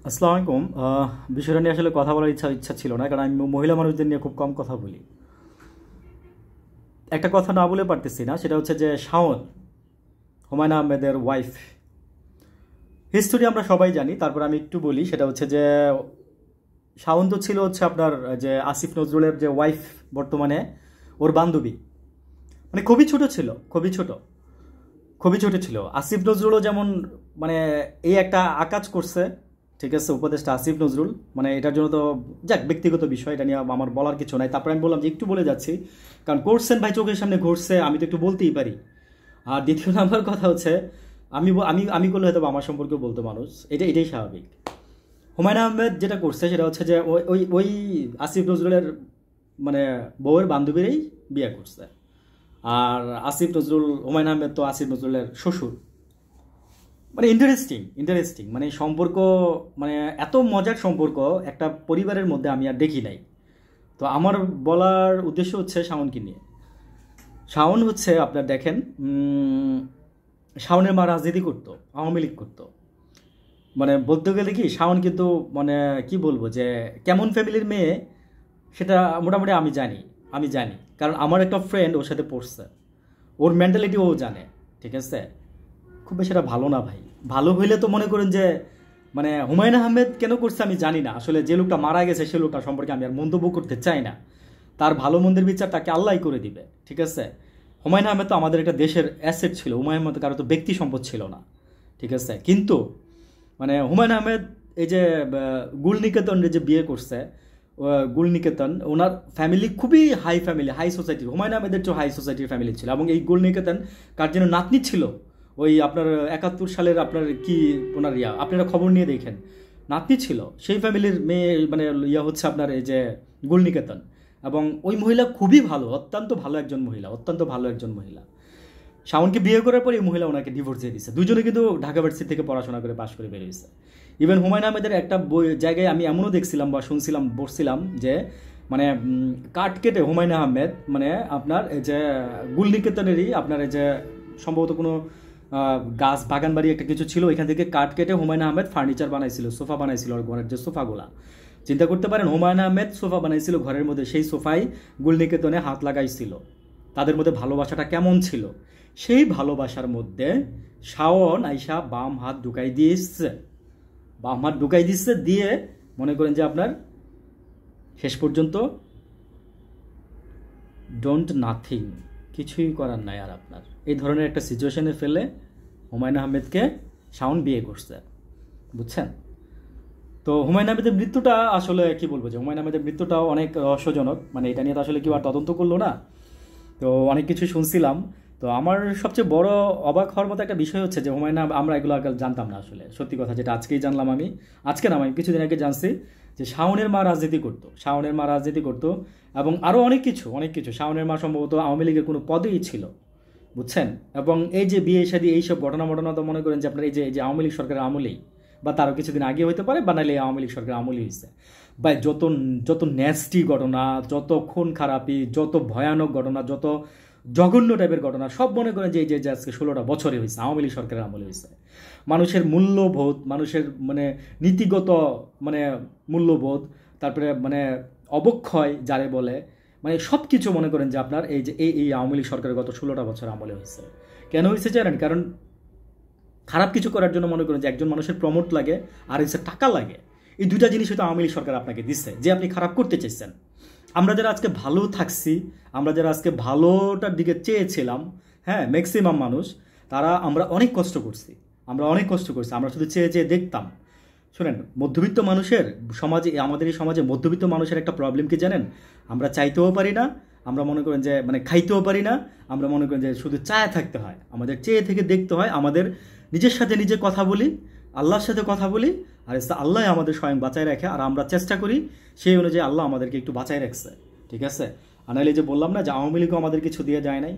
আসসালামু আলাইকুম। বিষয়টা নিয়ে আসলে কথা বলার ইচ্ছা ছিল না, কারণ আমি মহিলা মানুষদের নিয়ে খুব কম কথা বলি। একটা কথা না বলে পারতেছি না, সেটা হচ্ছে যে শাওন, হুমায়ুন আহমেদের ওয়াইফ। হিস্টোরি আমরা সবাই জানি, তারপর আমি একটু বলি। সেটা হচ্ছে যে শাওন তো ছিল হচ্ছে আপনার যে আসিফ নজরুলের যে ওয়াইফ, বর্তমানে ওর বান্ধবী। মানে খুবই ছোট ছিল, খুবই ছোট ছিল। আসিফ নজরুলও যেমন মানে এই একটা আকাজ করছে, ঠিক আছে, উপদেষ্টা আসিফ নজরুল। মানে এটার জন্য তো যাক ব্যক্তিগত বিষয়, এটা নিয়ে আমার বলার কিছু নাই। তারপরে আমি বললাম যে একটু বলে যাচ্ছি, কারণ করছেন ভাই, চোখের সামনে ঘটছে, আমি তো একটু বলতেই পারি। আর দ্বিতীয় নাম্বার কথা হচ্ছে, আমি আমি আমি করলে হয়তো আমার সম্পর্কে বলতো মানুষ, এটাই স্বাভাবিক। হুমায়ুন আহমেদ যেটা করছে সেটা হচ্ছে যে ওই ওই ওই আসিফ নজরুলের মানে বউয়ের বান্ধবীরই বিয়ে করছে। আর আসিফ নজরুল, হুমায়ুন আহমেদ তো আসিফ নজরুলের শ্বশুর। মানে ইন্টারেস্টিং মানে সম্পর্ক, মানে এত মজার সম্পর্ক একটা পরিবারের মধ্যে আমি আর দেখি নাই। তো আমার বলার উদ্দেশ্য হচ্ছে শাওনকে নিয়ে। শাওন হচ্ছে আপনার দেখেন, শাওনের মা রাজনীতি করতো, আওয়ামী লীগ করতো। মানে বলতে গেলে কি, শাওন কিন্তু মানে কি বলবো যে কেমন ফ্যামিলির মেয়ে সেটা মোটামুটি আমি জানি, কারণ আমার একটা ফ্রেন্ড ওর সাথে পড়ছে, ওর মেন্টালিটি ও জানে, ঠিক আছে। খুব বেশি এটা ভালো না ভাই। ভালো হইলে তো মনে করেন যে মানে হুমায়ুন আহমেদ কেন করছে আমি জানি না আসলে। যে লোকটা মারা গেছে সে লোকটা সম্পর্কে আমি আর মন্তব্য করতে চাই না। তার ভালো মন্দের বিচার তাকে আল্লাহই করে দিবে, ঠিক আছে। হুমায়ুন আহমেদ তো আমাদের একটা দেশের অ্যাসেট ছিল, হুমায়ুন আহমেদ কারো তো ব্যক্তি সম্পদ ছিল না, ঠিক আছে। কিন্তু মানে হুমায়ুন আহমেদ এই যে গুলনিকেতন যে বিয়ে করছে, গুলনিকেতন ওনার ফ্যামিলি খুবই হাই ফ্যামিলি, হাই সোসাইটির। হুমায়ুন আহমেদের চেয়ে হাই সোসাইটির ফ্যামিলি ছিল। এবং এই গুলনিকেতন কার যেন নাতনি ছিল, ওই আপনার 71 সালের আপনার কি ওনার আপনারা খবর নিয়ে দেখেন, নাতনি ছিল সেই ফ্যামিলির মেয়ে। মানে হচ্ছে আপনার এই যে গুলনিকেতন। এবং ওই মহিলা খুবই ভালো, অত্যন্ত ভালো একজন মহিলা। শাওনকে বিয়ে করার পর এই মহিলা ওনাকে ডিভোর্স দিয়ে দিচ্ছে। দুজনে কিন্তু ঢাকা ভার্সিটি থেকে পড়াশোনা করে পাশ করে বেরিয়েছে। ইভেন হুমায়ুন আহমেদের একটা জায়গায় আমি এমনও দেখছিলাম বা শুনছিলাম, বসছিলাম যে মানে কাঠ কেটে হুমায়ুন আহমেদ মানে আপনার এই যে গুলনিকেতনেরই আপনার এই যে সম্ভবত কোনো গাছ বাগান বাড়ি একটা কিছু ছিল, এখান থেকে কাঠ কেটে হুমায়ুন আহমেদ ফার্নিচার বানাইছিল, সোফা বানাইছিল। আর ঘরের যে সোফাগুলা চিন্তা করতে পারেন, হুমায়ুন আহমেদ সোফা বানাইছিল ঘরের মধ্যে, সেই সোফাই গুলনিকেতনে হাত লাগাইছিল। তাদের মধ্যে ভালোবাসাটা কেমন ছিল, সেই ভালোবাসার মধ্যে শাওন আইসা বাম হাত ঢুকাই দিচ্ছে দিয়ে মনে করেন যে আপনার শেষ পর্যন্ত ডোন্ট নাথিং, কিছুই করার নাই আর আপনার। এই ধরনের একটা সিচুয়েশনে ফেলে হুমায়ুন আহমেদকে শাওন বিয়ে করছে, বুঝছেন। তো হুমায়ুন আহমেদের মৃত্যুটা আসলে কি বলবো, যে হুমায়ুন আহমেদের মৃত্যুটাও অনেক রহস্যজনক। মানে এটা নিয়ে তো আসলে কেউ আর তদন্ত করলো না, তো অনেক কিছু শুনছিলাম। তো আমার সবচেয়ে বড় অবাক হওয়ার মতো একটা বিষয় হচ্ছে যে হুমায়ুন আমরা এগুলো আগে জানতাম না আসলে, সত্যি কথা যেটা আজকেই জানলাম। আমি কিছুদিন আগে জানছি যে শাওনের মা রাজনীতি করতো এবং আরও অনেক কিছু। শাওনের মা সম্ভবত আওয়ামী লীগের কোনো পদেই ছিল, বুঝছেন। এবং এই যে বিয়ে শাদী এইসব ঘটনা তো মনে করেন যে আপনার এই যে আওয়ামী লীগ সরকারের আমলেই, বা তারও কিছুদিন আগে হইতে পারে, বা নাহলে আওয়ামী লীগ সরকারের আমলেই হয়েছে। বা যত ন্যাস্টি ঘটনা, যত খুন খারাপি, যত ভয়ানক ঘটনা, যত জঘন্য টাইপের ঘটনা সব মনে করেন যে এই যে আজকে 16টা বছরে হয়েছে, আওয়ামী লীগ সরকারের আমলে হয়েছে। মানুষের মূল্যবোধ, মানুষের মানে নীতিগত মানে মূল্যবোধ, তারপরে মানে অবক্ষয় যারে বলে, মানে সব কিছু মনে করেন যে আপনার এই যে এই আওয়ামী লীগ সরকারের গত 16টা বছর আমলে হয়েছে। কেন হয়েছে জানেন? কারণ খারাপ কিছু করার জন্য মনে করেন যে একজন মানুষের প্রমোট লাগে আর হচ্ছে টাকা লাগে। এই দুইটা জিনিস হয়তো আওয়ামী লীগ সরকার আপনাকে দিচ্ছে, যে আপনি খারাপ করতে চাইছেন। আমরা যারা আজকে ভালো থাকছি, আমরা যারা আজকে ভালোটার দিকে চেয়েছিলাম, হ্যাঁ, ম্যাক্সিমাম মানুষ, আমরা অনেক কষ্ট করছি, আমরা শুধু চেয়ে চেয়ে দেখতাম। শোনেন, মধ্যবিত্ত মানুষের সমাজে, আমাদের এই সমাজে মধ্যবিত্ত মানুষের একটা প্রবলেম কি জানেন? আমরা চাইতেও পারি না, আমরা মনে করেন যে মানে খাইতেও পারি না, আমরা মনে করেন যে শুধু চায় থাকতে হয়, আমাদের চেয়ে থেকে দেখতে হয়। আমাদের নিজের সাথে নিজে কথা বলি, আল্লাহর সাথে কথা বলি, আর আল্লাহ আমাদের স্বয়ং বাঁচায় রাখে। আর আমরা চেষ্টা করি সেই অনুযায়ী আল্লাহ আমাদেরকে একটু বাঁচায় রাখছে, ঠিক আছে। আনাইলে যে বললাম না যে আওয়ামী লীগও আমাদের কিছু দিয়ে যায় নাই,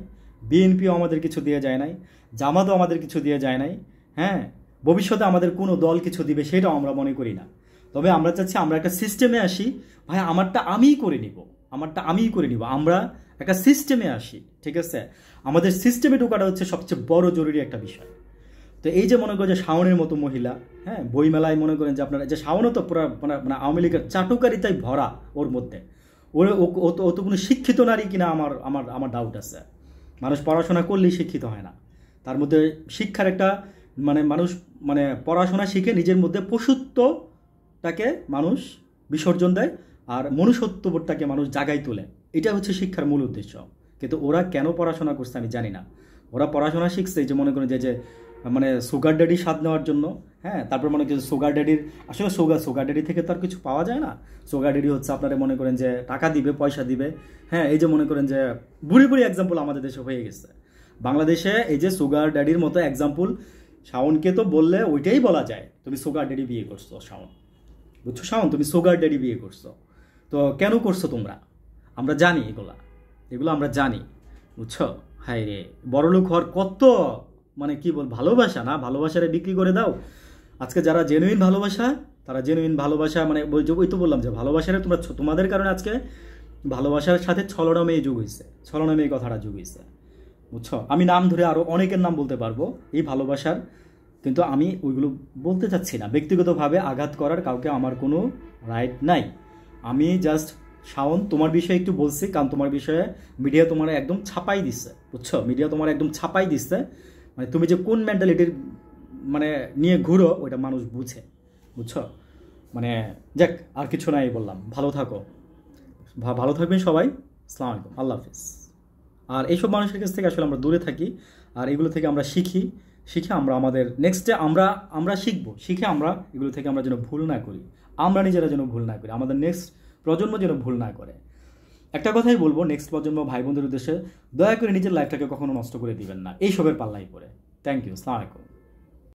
বিএনপিও আমাদের কিছু দিয়ে যায় নাই, জামাতও আমাদের কিছু দিয়ে যায় নাই, হ্যাঁ, ভবিষ্যতে আমাদের কোনো দল কিছু দিবে সেটাও আমরা মনে করি না। তবে আমরা চাচ্ছি আমরা একটা সিস্টেমে আসি। ভাই আমারটা আমিই করে নিব, আমরা একটা সিস্টেমে আসি, ঠিক আছে। আমাদের সিস্টেমে ঢোকাটা হচ্ছে সবচেয়ে বড় জরুরি একটা বিষয়। তো এই যে মনে করেন যে শাওনের মতো মহিলা, হ্যাঁ, বইমেলায় মনে করেন যে আপনারা যে শাওনও তো পুরো মানে আওয়ামী লীগের চাটুকারিতাই ভরা ওর মধ্যে। ও তো কোনো শিক্ষিত নারী কিনা আমার আমার আমার ডাউট আছে। মানুষ পড়াশোনা করলেই শিক্ষিত হয় না, তার মধ্যে শিক্ষার একটা মানে মানুষ মানে পড়াশোনা শিখে নিজের মধ্যে পশুত্বটাকে মানুষ বিসর্জন দেয় আর মনুষ্যত্ববোধটাকে মানুষ জাগাই তোলে। এটা হচ্ছে শিক্ষার মূল উদ্দেশ্য। কিন্তু ওরা কেন পড়াশোনা করছে আমি জানি না। ওরা পড়াশোনা শিখছে যে মনে করেন যে মানে সুগার ড্যাডির স্বাদ নেওয়ার জন্য, হ্যাঁ। তারপর মনে করেন সুগার ড্যাডির আসলে সুগার ড্যাডি থেকে তো আর কিছু পাওয়া যায় না। সুগার ড্যাডি হচ্ছে আপনারা মনে করেন যে টাকা দিবে, পয়সা দিবে, হ্যাঁ। এই যে মনে করেন যে বুড়ি বুড়ি এক্সাম্পল আমাদের দেশে হয়ে গেছে। বাংলাদেশে এই যে সুগার ড্যাডির মতো এক্সাম্পল শাওনকে তো বললে ওইটাই বলা যায়, তুমি সুগার ড্যাডি বিয়ে করছো শাওন, বুঝছো শাওন, তুমি সুগার ড্যাডি বিয়ে করছো। তো কেন করছো তোমরা? আমরা জানি এগুলো আমরা জানি, বুঝছো। হাই রে, বড়লোক হওয়ার কত মানে কি বল ভালোবাসা, না ভালোবাসারে বিক্রি করে দাও। আজকে যারা জেনুইন ভালোবাসা, তারা জেনুইন ভালোবাসা মানে ওই তো বললাম যে ভালোবাসারে তোমরা তোমাদের কারণে আজকে ভালোবাসার সাথে ছলনামে যুগ হয়েছে, ছলনামে এই কথাটা যুগ হয়েছে, বুঝছো। আমি নাম ধরে আরও অনেকের নাম বলতে পারবো এই ভালোবাসার, কিন্তু আমি ওইগুলো বলতে চাচ্ছি না। ব্যক্তিগতভাবে আঘাত করার কাউকে আমার কোনো রাইট নাই। আমি জাস্ট শাওন তোমার বিষয়ে একটু বলছি, কারণ তোমার বিষয়ে মিডিয়া তোমার একদম ছাপাই দিচ্ছে, বুঝছো। মিডিয়া তোমার একদম ছাপাই দিচ্ছে, মানে তুমি যে কোন মেন্টালিটির মানে নিয়ে ঘুরো ওইটা মানুষ বুঝে, বুঝছো। মানে যাক, আর কিছু নাই বললাম। ভালো থাকো, ভালো থাকবেন সবাই। আসসালামু আলাইকুম, আল্লাহ হাফিজ। আর এইসব মানুষের কাছ থেকে আসলে আমরা দূরে থাকি, আর এগুলো থেকে আমরা শিখে আমরা আমাদের নেক্সটে আমরা শিখে আমরা এগুলো থেকে আমরা যেন ভুল না করি, আমরা নিজেরা যেন ভুল না করি, আমাদের নেক্সট প্রজন্ম যেন ভুল না করে। একটা কথাই বলবো নেক্সট প্রজন্ম ভাই বোনদের উদ্দেশ্যে, দয়া করে নিজের লাইফটাকে কখনো নষ্ট করে দিবেন না এইসবের পাল্লাই পড়ে। থ্যাংক ইউ, আসসালামু আলাইকুম।